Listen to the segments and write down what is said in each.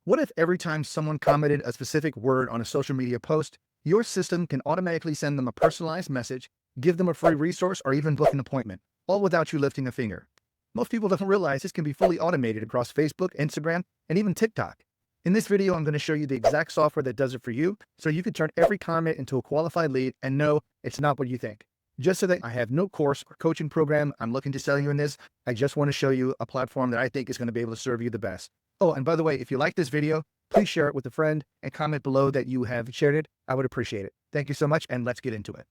What if every time someone commented a specific word on a social media post, your system can automatically send them a personalized message, give them a free resource, or even book an appointment, all without you lifting a finger? Most people don't realize this can be fully automated across Facebook, Instagram, and even TikTok. In this video, I'm going to show you the exact software that does it for you, so you can turn every comment into a qualified lead and know it's not what you think. Just so that I have no course or coaching program I'm looking to sell you in this, I just want to show you a platform that I think is going to be able to serve you the best. Oh, and by the way, if you like this video, please share it with a friend and comment below that you have shared it. I would appreciate it. Thank you so much, and let's get into it.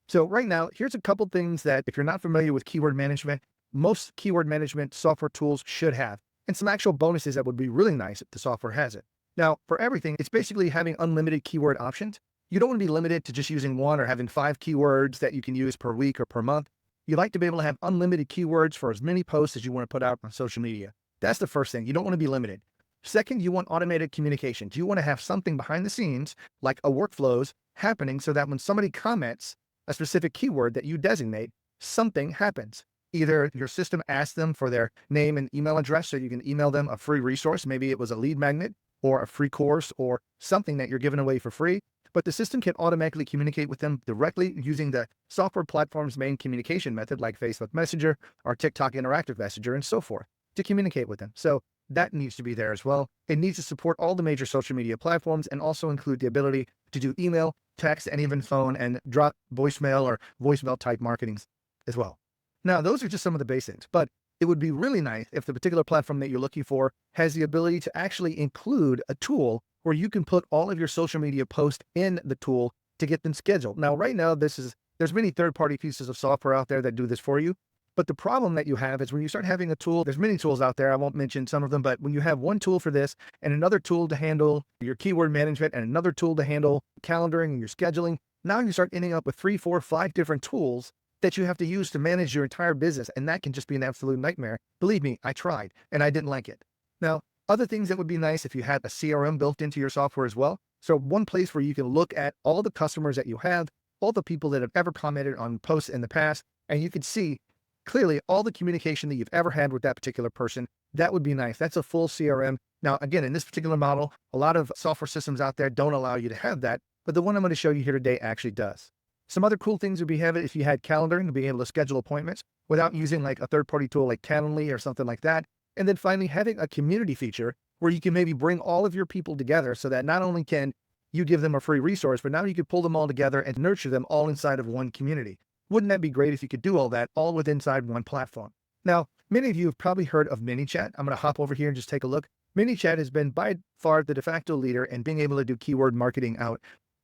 So right now, here's a couple things that if you're not familiar with keyword management, most keyword management software tools should have, and some actual bonuses that would be really nice if the software has it. Now, for everything, it's basically having unlimited keyword options. You don't want to be limited to just using one or having 5 keywords that you can use per week or per month. You like to be able to have unlimited keywords for as many posts as you want to put out on social media. That's the first thing. You don't want to be limited. Second, you want automated communications. You want to have something behind the scenes, like a workflows happening so that when somebody comments a specific keyword that you designate, something happens. Either your system asks them for their name and email address so you can email them a free resource. Maybe it was a lead magnet or a free course or something that you're giving away for free. But the system can automatically communicate with them directly using the software platform's main communication method like Facebook Messenger or TikTok Interactive Messenger and so forth to communicate with them. So that needs to be there as well. It needs to support all the major social media platforms and also include the ability to do email, text, and even phone and drop voicemail or voicemail type marketings as well. Now, those are just some of the basics, but it would be really nice if the particular platform that you're looking for has the ability to actually include a tool where you can put all of your social media posts in the tool to get them scheduled. Now, right now, there's many third-party pieces of software out there that do this for you. But the problem that you have is when you start having a tool, there's many tools out there. I won't mention some of them, but when you have one tool for this and another tool to handle your keyword management and another tool to handle calendaring and your scheduling, now you start ending up with 3, 4, 5 different tools that you have to use to manage your entire business. And that can just be an absolute nightmare. Believe me, I tried and I didn't like it. Now, other things that would be nice if you had a CRM built into your software as well. So one place where you can look at all the customers that you have, all the people that have ever commented on posts in the past, and you can see clearly all the communication that you've ever had with that particular person. That would be nice. That's a full CRM. Now, again, in this particular model, a lot of software systems out there don't allow you to have that, but the one I'm going to show you here today actually does. Some other cool things would be have it if you had calendaring to be able to schedule appointments without using like a third-party tool like Calendly or something like that. And then finally, having a community feature where you can maybe bring all of your people together so that not only can you give them a free resource, but now you can pull them all together and nurture them all inside of one community. Wouldn't that be great if you could do all that all within inside one platform? Now, many of you have probably heard of Manychat. I'm going to hop over here and just take a look. Manychat has been by far the de facto leader in being able to do keyword marketing out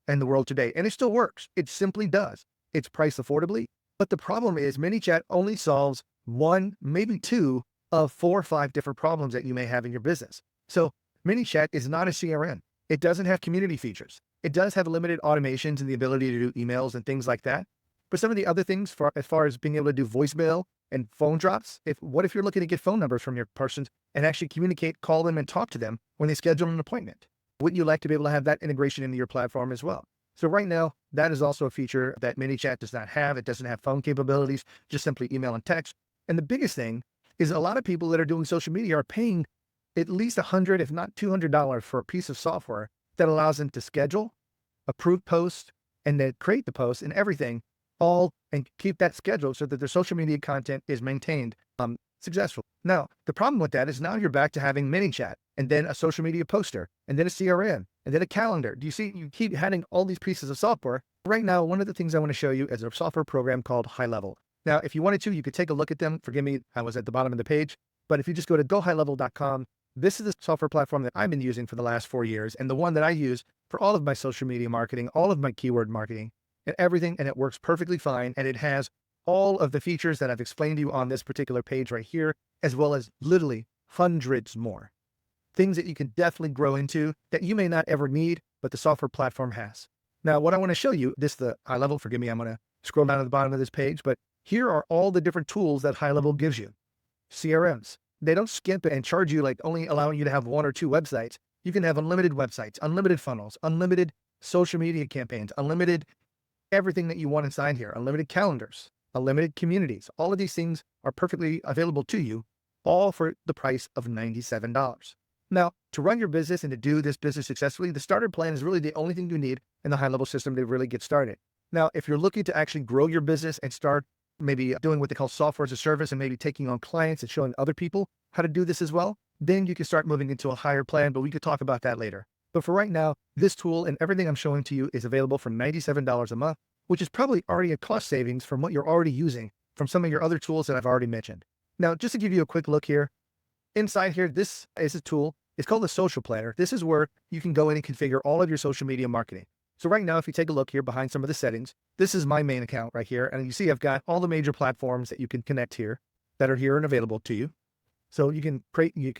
in the world today. And it still works. It simply does. It's priced affordably. But the problem is Manychat only solves 1, maybe 2 of 4 or 5 different problems that you may have in your business. So Manychat is not a CRM. It doesn't have community features. It does have limited automations and the ability to do emails and things like that. But some of the other things as far as being able to do voicemail and phone drops, what if you're looking to get phone numbers from your persons and actually communicate, call them and talk to them when they schedule an appointment? Wouldn't you like to be able to have that integration into your platform as well? So right now, that is also a feature that Manychat does not have. It doesn't have phone capabilities, just simply email and text. And the biggest thing is a lot of people that are doing social media are paying at least $100, if not $200 for a piece of software that allows them to schedule, approve posts, and then create the post and everything all and keep that scheduled so that their social media content is maintained successful. Now, the problem with that is now you're back to having Manychat and then a social media poster and then a CRM and then a calendar. Do you see, you keep adding all these pieces of software. Right now, one of the things I want to show you is a software program called GoHighLevel. Now, if you wanted to, you could take a look at them. Forgive me, I was at the bottom of the page, but if you just go to GoHighLevel.com, this is the software platform that I've been using for the last 4 years and the one that I use for all of my social media marketing, all of my keyword marketing, and everything, and it works perfectly fine. And it has all of the features that I've explained to you on this particular page right here, as well as literally hundreds more things that you can definitely grow into that you may not ever need, but the software platform has. Now, what I want to show you, the high level, forgive me, I'm going to scroll down to the bottom of this page, but here are all the different tools that GoHighLevel gives you. CRMs. They don't skimp it and charge you like only allowing you to have 1 or 2 websites. You can have unlimited websites, unlimited funnels, unlimited social media campaigns, unlimited everything that you want inside here, unlimited calendars, unlimited communities. All of these things are perfectly available to you, all for the price of $97. Now, To run your business and to do this business successfully, the starter plan is really the only thing you need in the high-level system to really get started. Now, if you're looking to actually grow your business and start maybe doing what they call software as a service and maybe taking on clients and showing other people how to do this as well, then you can start moving into a higher plan, but we could talk about that later. But for right now, this tool and everything I'm showing to you is available for $97 a month, which is probably already a cost savings from what you're already using from some of your other tools that I've already mentioned. Now, just to give you a quick look here, inside here, this is a tool. It's called the Social Planner. This is where you can go in and configure all of your social media marketing. So right now, if you take a look here behind some of the settings, this is my main account right here. And you see I've got all the major platforms that you can connect here that are here and available to you. So you can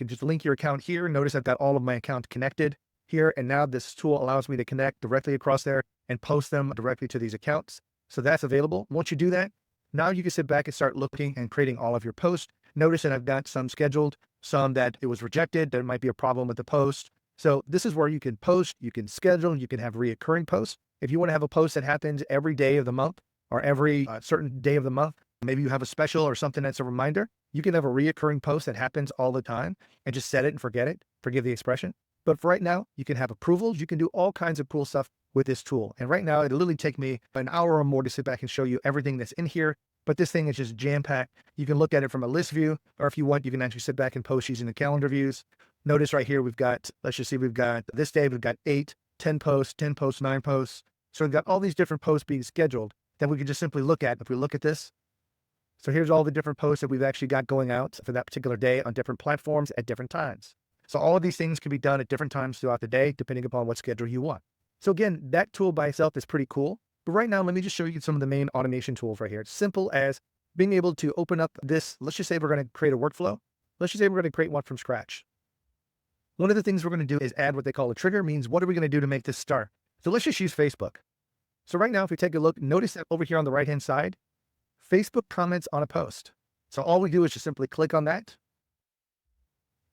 just link your account here. Notice I've got all of my accounts connected here. And now this tool allows me to connect directly across there and post them directly to these accounts. So that's available. Once you do that, now you can sit back and start looking and creating all of your posts. Notice that I've got some scheduled, some that it was rejected. There might be a problem with the post. So this is where you can post, you can schedule, you can have reoccurring posts. If you want to have a post that happens every day of the month or every certain day of the month, maybe you have a special or something that's a reminder, you can have a reoccurring post that happens all the time and just set it and forget it, forgive the expression. But for right now, you can have approvals. You can do all kinds of cool stuff with this tool. And right now, it'll literally take me an hour or more to sit back and show you everything that's in here. But this thing is just jam-packed. You can look at it from a list view, or if you want, you can actually sit back and post using the calendar views. Notice right here, we've got, let's just see, we've got this day, we've got 8, 10 posts, 10 posts, 9 posts. So we've got all these different posts being scheduled that we can just simply look at. If we look at this, so here's all the different posts that we've actually got going out for that particular day on different platforms at different times. So all of these things can be done at different times throughout the day, depending upon what schedule you want. So again, that tool by itself is pretty cool. But right now, let me just show you some of the main automation tools right here. It's simple as being able to open up this. Let's just say we're going to create a workflow. Let's just say we're going to create one from scratch. One of the things we're going to do is add what they call a trigger, means what are we going to do to make this start? So let's just use Facebook. So right now, if we take a look, notice that over here on the right-hand side, Facebook comments on a post. So all we do is just simply click on that.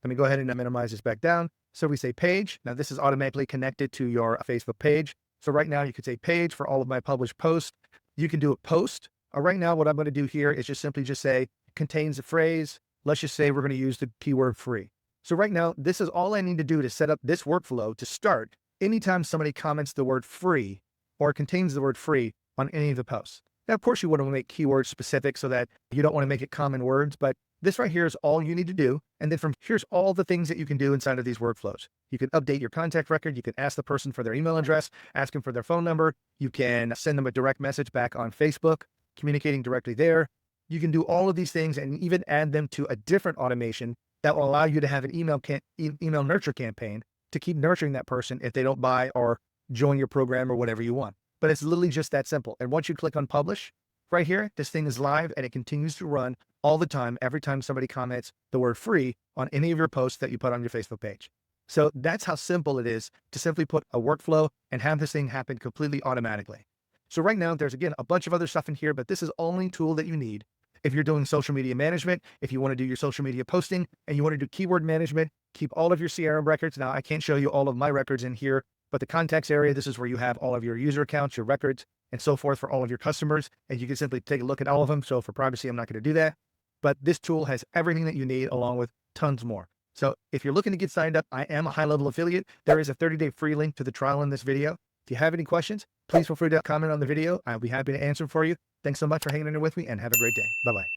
Let me go ahead and minimize this back down. So we say page. Now this is automatically connected to your Facebook page. So right now you could say page for all of my published posts. You can do a post. Right now, what I'm going to do here is just simply just say contains a phrase. Let's just say we're going to use the keyword free. So right now, this is all I need to do to set up this workflow to start anytime somebody comments the word free or contains the word free on any of the posts. Now, of course, you want to make keywords specific so that you don't want to make it common words, but this right here is all you need to do. And then from here's all the things that you can do inside of these workflows. You can update your contact record. You can ask the person for their email address, ask them for their phone number. You can send them a direct message back on Facebook, communicating directly there. You can do all of these things and even add them to a different automation that will allow you to have an email nurture campaign to keep nurturing that person if they don't buy or join your program or whatever you want. But it's literally just that simple. And once you click on publish, right here, this thing is live and it continues to run all the time, every time somebody comments the word free on any of your posts that you put on your Facebook page. So that's how simple it is to simply put a workflow and have this thing happen completely automatically. So right now, there's, again, a bunch of other stuff in here, but this is the only tool that you need. If you're doing social media management, if you want to do your social media posting and you want to do keyword management, keep all of your CRM records. Now, I can't show you all of my records in here, but the contacts area, this is where you have all of your user accounts, your records, and so forth for all of your customers. And you can simply take a look at all of them. So for privacy, I'm not going to do that. But this tool has everything that you need along with tons more. So if you're looking to get signed up, I am a high-level affiliate. There is a 30-day free link to the trial in this video. If you have any questions, please feel free to comment on the video. I'll be happy to answer for you. Thanks so much for hanging in there with me and have a great day. Bye-bye.